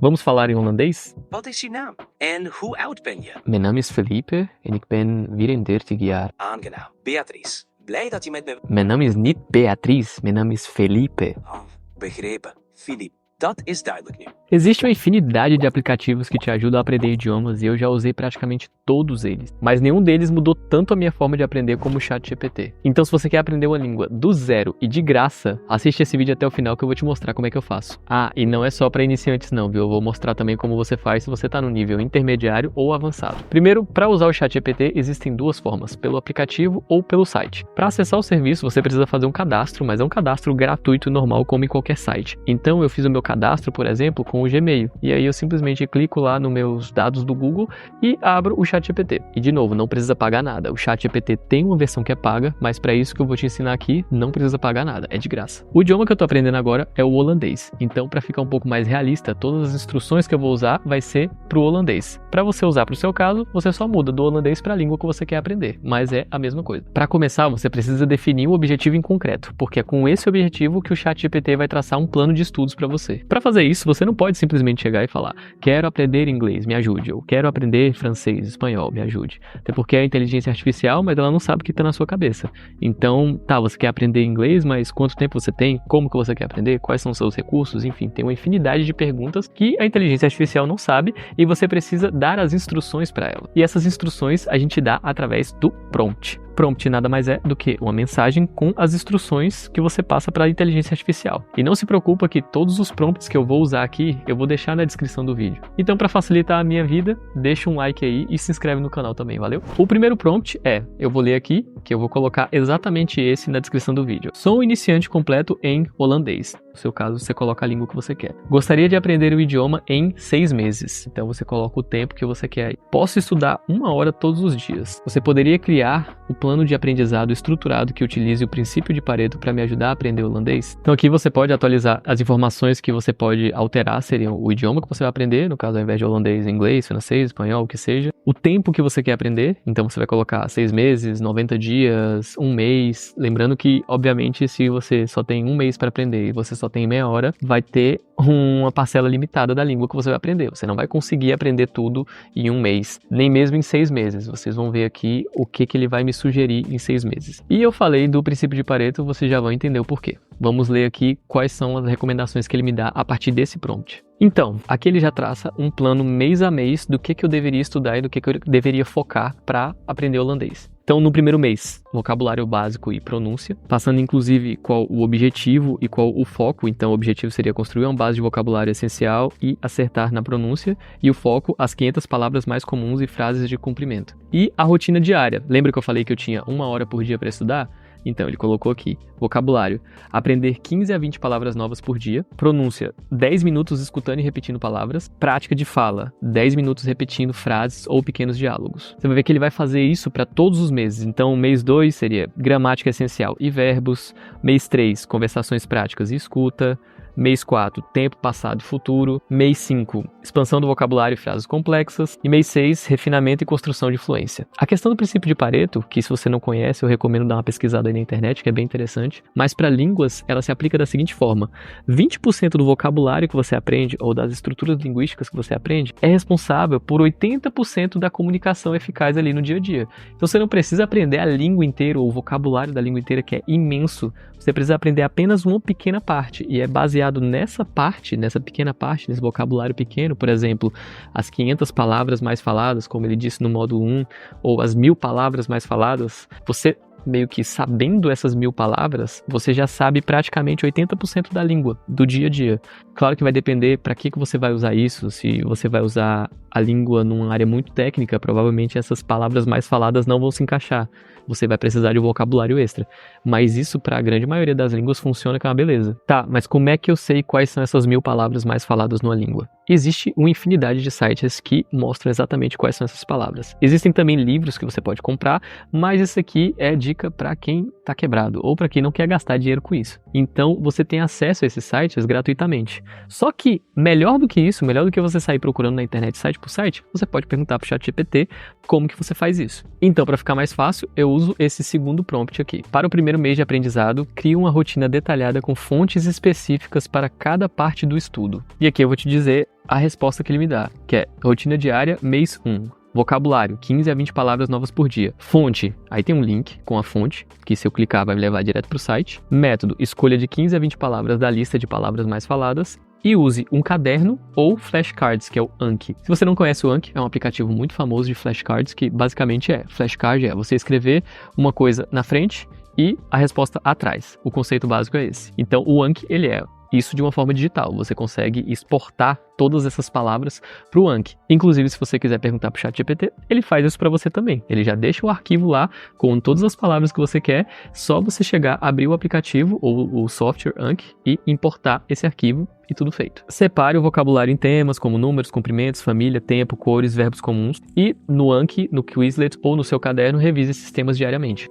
Vamos falar em holandês? Wat is je naam? En hoe oud ben je? Mijn naam is Felipe en ik ben 34 jaar. Aangenaam. Beatrice. Blij dat je met me... Mijn naam is niet Beatriz, mijn naam is Felipe. Oh, begrepen. Filip, dat is duidelijk nu. Existe uma infinidade de aplicativos que te ajudam a aprender idiomas e eu já usei praticamente todos eles, mas nenhum deles mudou tanto a minha forma de aprender como o ChatGPT. Então se você quer aprender uma língua do zero e de graça, assiste esse vídeo até o final que eu vou te mostrar como é que eu faço. Ah, e não é só para iniciantes não, viu? Eu vou mostrar também como você faz se você está no nível intermediário ou avançado. Primeiro, para usar o ChatGPT existem duas formas, pelo aplicativo ou pelo site. Para acessar o serviço você precisa fazer um cadastro, mas é um cadastro gratuito e normal como em qualquer site. Então eu fiz o meu cadastro, por exemplo, com o Gmail. E aí eu simplesmente clico lá nos meus dados do Google e abro o ChatGPT. E de novo, não precisa pagar nada. O ChatGPT tem uma versão que é paga, mas para isso que eu vou te ensinar aqui, não precisa pagar nada, é de graça. O idioma que eu tô aprendendo agora é o holandês. Então, para ficar um pouco mais realista, todas as instruções que eu vou usar vai ser pro holandês. Para você usar pro seu caso, você só muda do holandês para a língua que você quer aprender, mas é a mesma coisa. Para começar, você precisa definir um objetivo em concreto, porque é com esse objetivo que o ChatGPT vai traçar um plano de estudos para você. Para fazer isso, você não pode simplesmente chegar e falar: quero aprender inglês, me ajude, ou quero aprender francês, espanhol, me ajude. Até porque é inteligência artificial, mas ela não sabe o que está na sua cabeça. Então, tá, você quer aprender inglês, mas quanto tempo você tem? Como que você quer aprender? Quais são os seus recursos? Enfim, tem uma infinidade de perguntas que a inteligência artificial não sabe e você precisa dar as instruções para ela. E essas instruções a gente dá através do prompt. Prompt nada mais é do que uma mensagem com as instruções que você passa para a inteligência artificial. E não se preocupa que todos os prompts que eu vou usar aqui, eu vou deixar na descrição do vídeo. Então, para facilitar a minha vida, deixa um like aí e se inscreve no canal também, valeu? O primeiro prompt é, eu vou ler aqui, que eu vou colocar exatamente esse na descrição do vídeo. Sou um iniciante completo em holandês. No seu caso, você coloca a língua que você quer. Gostaria de aprender o idioma em 6 meses. Então, você coloca o tempo que você quer aí. Posso estudar 1 hora todos os dias. Você poderia criar o plano de aprendizado estruturado que utilize o princípio de Pareto para me ajudar a aprender holandês? Então aqui você pode atualizar as informações que você pode alterar, seriam o idioma que você vai aprender, no caso ao invés de holandês, inglês, francês, espanhol, o que seja. O tempo que você quer aprender, então você vai colocar 6 meses, 90 dias, 1 mês. Lembrando que, obviamente, se você só tem 1 mês para aprender e você só tem meia hora, vai ter uma parcela limitada da língua que você vai aprender. Você não vai conseguir aprender tudo em 1 mês, nem mesmo em 6 meses. Vocês vão ver aqui o que ele vai me sugerir em 6 meses. E eu falei do princípio de Pareto, vocês já vão entender o porquê. Vamos ler aqui quais são as recomendações que ele me dá a partir desse prompt. Então, aqui ele já traça um plano mês a mês do que eu deveria estudar e do que eu deveria focar para aprender holandês. Então, no primeiro mês, vocabulário básico e pronúncia, passando inclusive qual o objetivo e qual o foco. Então, o objetivo seria construir uma base de vocabulário essencial e acertar na pronúncia, e o foco, as 500 palavras mais comuns e frases de cumprimento. E a rotina diária. Lembra que eu falei que eu tinha 1 hora por dia para estudar? Então, ele colocou aqui, vocabulário, aprender 15 a 20 palavras novas por dia, pronúncia, 10 minutos escutando e repetindo palavras, prática de fala, 10 minutos repetindo frases ou pequenos diálogos. Você vai ver que ele vai fazer isso para todos os meses. Então, mês 2 seria gramática essencial e verbos, mês 3, conversações práticas e escuta, mês 4, tempo passado e futuro, mês 5, expansão do vocabulário e frases complexas, e mês 6, refinamento e construção de fluência. A questão do princípio de Pareto, que se você não conhece, eu recomendo dar uma pesquisada aí na internet, que é bem interessante, mas para línguas, ela se aplica da seguinte forma: 20% do vocabulário que você aprende, ou das estruturas linguísticas que você aprende, é responsável por 80% da comunicação eficaz ali no dia a dia. Então você não precisa aprender a língua inteira, ou o vocabulário da língua inteira, que é imenso. Você precisa aprender apenas uma pequena parte, e é baseado nessa parte, nessa pequena parte, nesse vocabulário pequeno, por exemplo, as 500 palavras mais faladas, como ele disse no módulo 1, ou as 1000 palavras mais faladas. Você meio que sabendo essas 1000 palavras, você já sabe praticamente 80% da língua, do dia a dia. Claro que vai depender para que você vai usar isso. Se você vai usar a língua numa área muito técnica, provavelmente essas palavras mais faladas não vão se encaixar. Você vai precisar de um vocabulário extra. Mas isso, para a grande maioria das línguas, funciona com uma beleza. Tá, mas como é que eu sei quais são essas 1000 palavras mais faladas numa língua? Existe uma infinidade de sites que mostram exatamente quais são essas palavras. Existem também livros que você pode comprar, mas isso aqui é dica para quem está quebrado ou para quem não quer gastar dinheiro com isso. Então, você tem acesso a esses sites gratuitamente. Só que, melhor do que isso, melhor do que você sair procurando na internet site por site, você pode perguntar para o ChatGPT como que você faz isso. Então, para ficar mais fácil, eu uso esse segundo prompt aqui. Para o primeiro mês de aprendizado, crie uma rotina detalhada com fontes específicas para cada parte do estudo. E aqui eu vou te dizer a resposta que ele me dá, que é rotina diária, mês 1. Vocabulário, 15 a 20 palavras novas por dia. Fonte, aí tem um link com a fonte, que se eu clicar vai me levar direto para o site. Método, escolha de 15 a 20 palavras da lista de palavras mais faladas. E use um caderno ou flashcards, que é o Anki. Se você não conhece o Anki, é um aplicativo muito famoso de flashcards, que basicamente flashcard é você escrever uma coisa na frente e a resposta atrás. O conceito básico é esse. Então o Anki, ele é isso de uma forma digital. Você consegue exportar todas essas palavras para o Anki. Inclusive, se você quiser perguntar para o ChatGPT, ele faz isso para você também. Ele já deixa o arquivo lá com todas as palavras que você quer, só você chegar, abrir o aplicativo ou o software Anki e importar esse arquivo e tudo feito. Separe o vocabulário em temas como números, comprimentos, família, tempo, cores, verbos comuns e no Anki, no Quizlet ou no seu caderno, revise esses temas diariamente.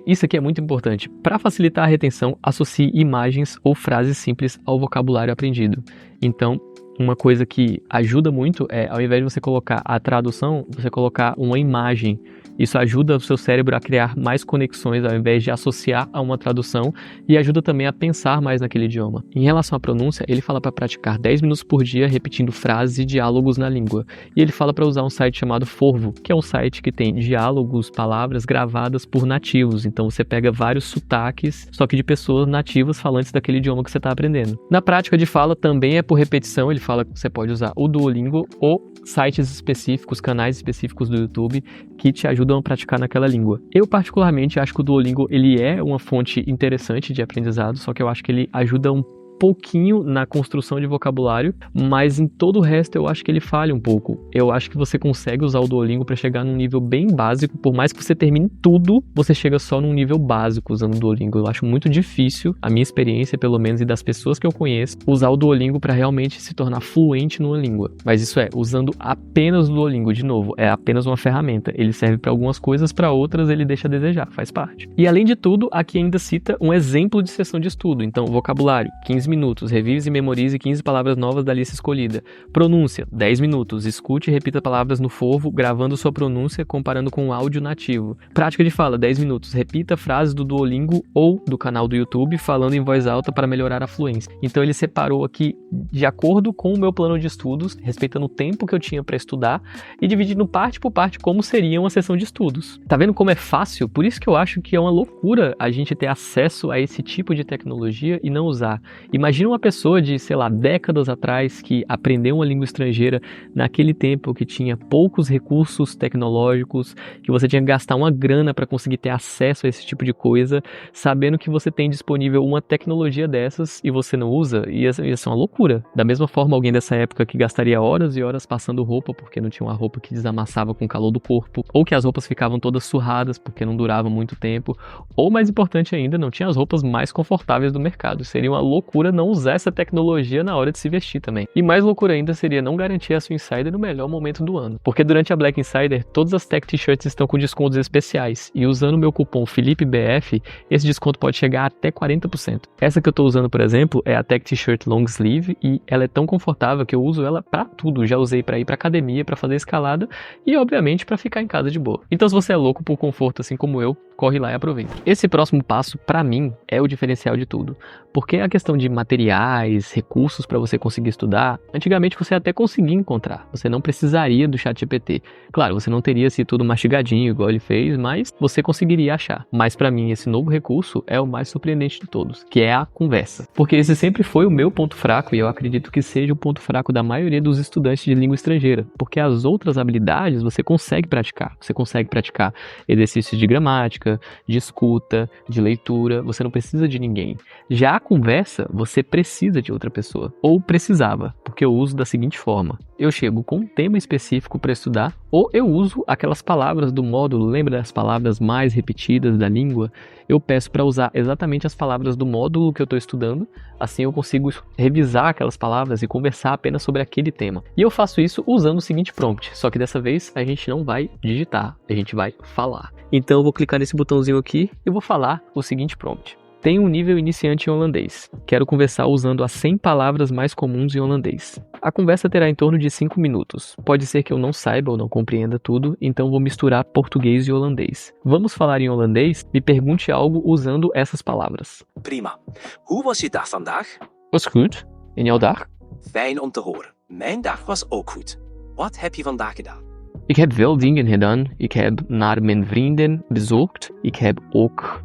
Isso aqui é muito importante. Para facilitar a retenção, associe imagens ou frases simples ao vocabulário aprendido. Então, uma coisa que ajuda muito é, ao invés de você colocar a tradução, você colocar uma imagem. Isso ajuda o seu cérebro a criar mais conexões ao invés de associar a uma tradução e ajuda também a pensar mais naquele idioma. Em relação à pronúncia, ele fala para praticar 10 minutos por dia repetindo frases e diálogos na língua. E ele fala para usar um site chamado Forvo, que é um site que tem diálogos, palavras gravadas por nativos. Então você pega vários sotaques, só que de pessoas nativas falantes daquele idioma que você está aprendendo. Na prática de fala também é por repetição, ele fala que você pode usar o Duolingo ou sites específicos, canais específicos do YouTube que te ajudam a praticar naquela língua. Eu particularmente acho que o Duolingo ele é uma fonte interessante de aprendizado, só que eu acho que ele ajuda um pouquinho na construção de vocabulário, mas em todo o resto eu acho que ele falha um pouco. Eu acho que você consegue usar o Duolingo para chegar num nível bem básico, por mais que você termine tudo, você chega só num nível básico usando o Duolingo. Eu acho muito difícil, a minha experiência pelo menos e das pessoas que eu conheço, usar o Duolingo para realmente se tornar fluente numa língua. Mas isso é, usando apenas o Duolingo, de novo, é apenas uma ferramenta. Ele serve para algumas coisas, para outras ele deixa a desejar, faz parte. E além de tudo, aqui ainda cita um exemplo de sessão de estudo. Então, vocabulário, 15 minutos, revise e memorize 15 palavras novas da lista escolhida. Pronúncia, 10 minutos, escute e repita palavras no Forvo, gravando sua pronúncia, comparando com o áudio nativo. Prática de fala, 10 minutos, repita frases do Duolingo ou do canal do YouTube, falando em voz alta para melhorar a fluência. Então ele separou aqui, de acordo com o meu plano de estudos, respeitando o tempo que eu tinha para estudar, e dividindo parte por parte como seria uma sessão de estudos. Tá vendo como é fácil? Por isso que eu acho que é uma loucura a gente ter acesso a esse tipo de tecnologia e não usar. Imagina uma pessoa de, sei lá, décadas atrás que aprendeu uma língua estrangeira naquele tempo que tinha poucos recursos tecnológicos, que você tinha que gastar uma grana para conseguir ter acesso a esse tipo de coisa, sabendo que você tem disponível uma tecnologia dessas e você não usa, ia ser uma loucura. Da mesma forma, alguém dessa época que gastaria horas e horas passando roupa porque não tinha uma roupa que desamassava com o calor do corpo, ou que as roupas ficavam todas surradas porque não duravam muito tempo, ou mais importante ainda, não tinha as roupas mais confortáveis do mercado. Seria uma loucura não usar essa tecnologia na hora de se vestir também. E mais loucura ainda seria não garantir a sua Insider no melhor momento do ano. Porque durante a Black Insider, todas as tech t-shirts estão com descontos especiais. E usando o meu cupom FelipeBF, esse desconto pode chegar até 40%. Essa que eu tô usando, por exemplo, é a tech t-shirt long sleeve e ela é tão confortável que eu uso ela pra tudo. Já usei pra ir pra academia, pra fazer escalada e, obviamente, pra ficar em casa de boa. Então, se você é louco por conforto, assim como eu, corre lá e aproveita. Esse próximo passo, pra mim, é o diferencial de tudo. Porque a questão de materiais, recursos para você conseguir estudar, antigamente você até conseguia encontrar. Você não precisaria do ChatGPT. Claro, você não teria se tudo mastigadinho igual ele fez, mas você conseguiria achar. Mas para mim esse novo recurso é o mais surpreendente de todos, que é a conversa. Porque esse sempre foi o meu ponto fraco e eu acredito que seja o ponto fraco da maioria dos estudantes de língua estrangeira. Porque as outras habilidades você consegue praticar. Você consegue praticar exercícios de gramática, de escuta, de leitura. Você não precisa de ninguém. Já a conversa, você precisa de outra pessoa. Ou precisava, porque eu uso da seguinte forma. Eu chego com um tema específico para estudar, ou eu uso aquelas palavras do módulo, lembra das palavras mais repetidas da língua? Eu peço para usar exatamente as palavras do módulo que eu estou estudando, assim eu consigo revisar aquelas palavras e conversar apenas sobre aquele tema. E eu faço isso usando o seguinte prompt, só que dessa vez a gente não vai digitar, a gente vai falar. Então eu vou clicar nesse botãozinho aqui e vou falar o seguinte prompt. Tenho um nível iniciante em holandês. Quero conversar usando as 100 palavras mais comuns em holandês. A conversa terá em torno de 5 minutos. Pode ser que eu não saiba ou não compreenda tudo, então vou misturar português e holandês. Vamos falar em holandês? Me pergunte algo usando essas palavras. Prima. Hoe was je dag vandaag? Was goed. En jouw dag? Fijn om te horen. Mijn dag was ook goed. Wat heb je vandaag gedaan? Ik heb veel dingen gedaan. Ik heb naar mijn vrienden bezocht. Ik heb ook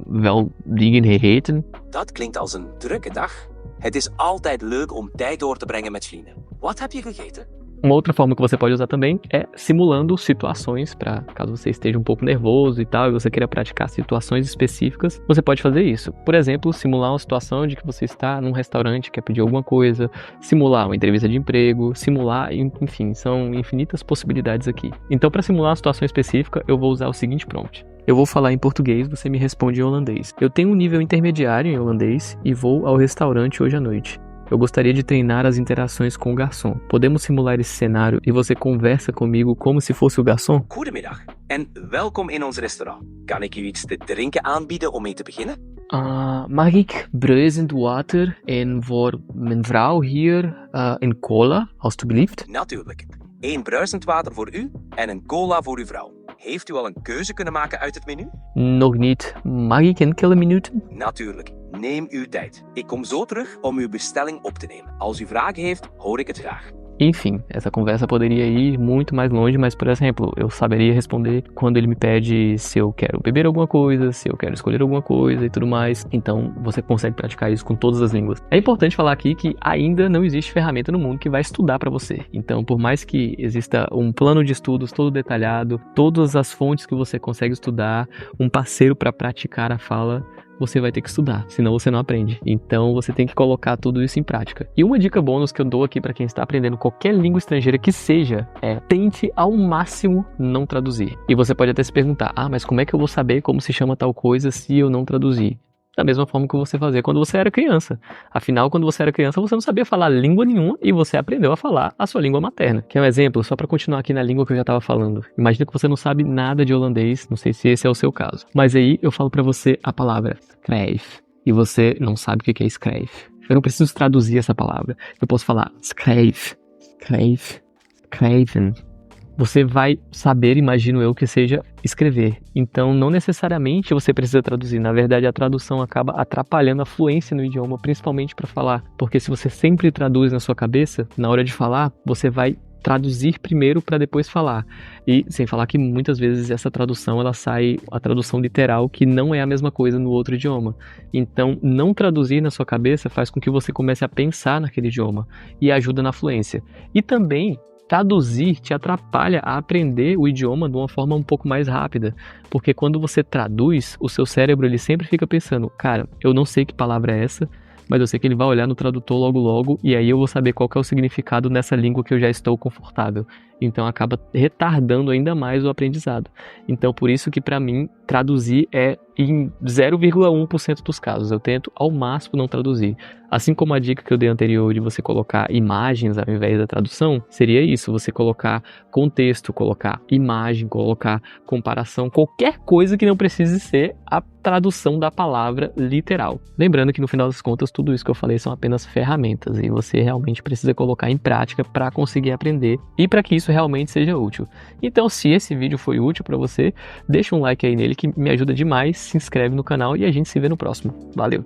wel dingen gegeten. Dat klinkt als een drukke dag. Het is altijd leuk om tijd door te brengen met vrienden. Wat heb je gegeten? Uma outra forma que você pode usar também é simulando situações, para caso você esteja um pouco nervoso e tal, e você queira praticar situações específicas, você pode fazer isso. Por exemplo, simular uma situação de que você está num restaurante, quer pedir alguma coisa, simular uma entrevista de emprego, simular, enfim, são infinitas possibilidades aqui. Então, para simular uma situação específica, eu vou usar o seguinte prompt. Eu vou falar em português, você me responde em holandês. Eu tenho um nível intermediário em holandês e vou ao restaurante hoje à noite. Eu gostaria de treinar as interações com o garçom. Podemos simular esse cenário e você conversa comigo como se fosse o garçom? Goedemiddag en welkom in ons restaurant. Kan ik u iets te drinken aanbieden om mee te beginnen? Mag ik bruisend water en voor mijn vrouw hier een cola, alstublieft? Natuurlijk. 1 bruisend water voor u en een cola voor uw vrouw. Heeft u al een keuze kunnen maken uit het menu? Nog niet. Mag ik enkele minuten? Natuurlijk. Neem uw tijd. Ik kom zo terug om uw bestelling op te nemen. Als u vragen heeft, hoor ik het graag. Enfim, essa conversa poderia ir muito mais longe, mas, por exemplo, eu saberia responder quando ele me pede se eu quero beber alguma coisa, se eu quero escolher alguma coisa e tudo mais. Então, você consegue praticar isso com todas as línguas. É importante falar aqui que ainda não existe ferramenta no mundo que vai estudar para você. Então, por mais que exista um plano de estudos todo detalhado, todas as fontes que você consegue estudar, um parceiro para praticar a fala, você vai ter que estudar, senão você não aprende. Então você tem que colocar tudo isso em prática. E uma dica bônus que eu dou aqui para quem está aprendendo qualquer língua estrangeira que seja, é tente ao máximo não traduzir. E você pode até se perguntar, mas como é que eu vou saber como se chama tal coisa se eu não traduzir? Da mesma forma que você fazia quando você era criança. Afinal, quando você era criança, você não sabia falar língua nenhuma e você aprendeu a falar a sua língua materna. Quer um exemplo? Só para continuar aqui na língua que eu já estava falando. Imagina que você não sabe nada de holandês, não sei se esse é o seu caso. Mas aí eu falo para você a palavra schrijf e você não sabe o que é schrijf. Eu não preciso traduzir essa palavra. Eu posso falar schrijf, schrijf, schrijven. Você vai saber, imagino eu, que seja escrever. Então, não necessariamente você precisa traduzir. Na verdade, a tradução acaba atrapalhando a fluência no idioma, principalmente para falar. Porque se você sempre traduz na sua cabeça, na hora de falar, você vai traduzir primeiro para depois falar. E sem falar que muitas vezes essa tradução, ela sai a tradução literal, que não é a mesma coisa no outro idioma. Então, não traduzir na sua cabeça faz com que você comece a pensar naquele idioma e ajuda na fluência. E também traduzir te atrapalha a aprender o idioma de uma forma um pouco mais rápida, porque quando você traduz, o seu cérebro ele sempre fica pensando, cara, eu não sei que palavra é essa, mas eu sei que ele vai olhar no tradutor logo e aí eu vou saber qual que é o significado nessa língua que eu já estou confortável. Então acaba retardando ainda mais o aprendizado. Então por isso que para mim traduzir é em 0,1% dos casos. Eu tento ao máximo não traduzir. Assim como a dica que eu dei anterior de você colocar imagens ao invés da tradução, seria isso, você colocar contexto, colocar imagem, colocar comparação, qualquer coisa que não precise ser a tradução da palavra literal. Lembrando que no final das contas tudo isso que eu falei são apenas ferramentas e você realmente precisa colocar em prática para conseguir aprender e para que isso realmente seja útil. Então, se esse vídeo foi útil para você, deixa um like aí nele que me ajuda demais, se inscreve no canal e a gente se vê no próximo. Valeu!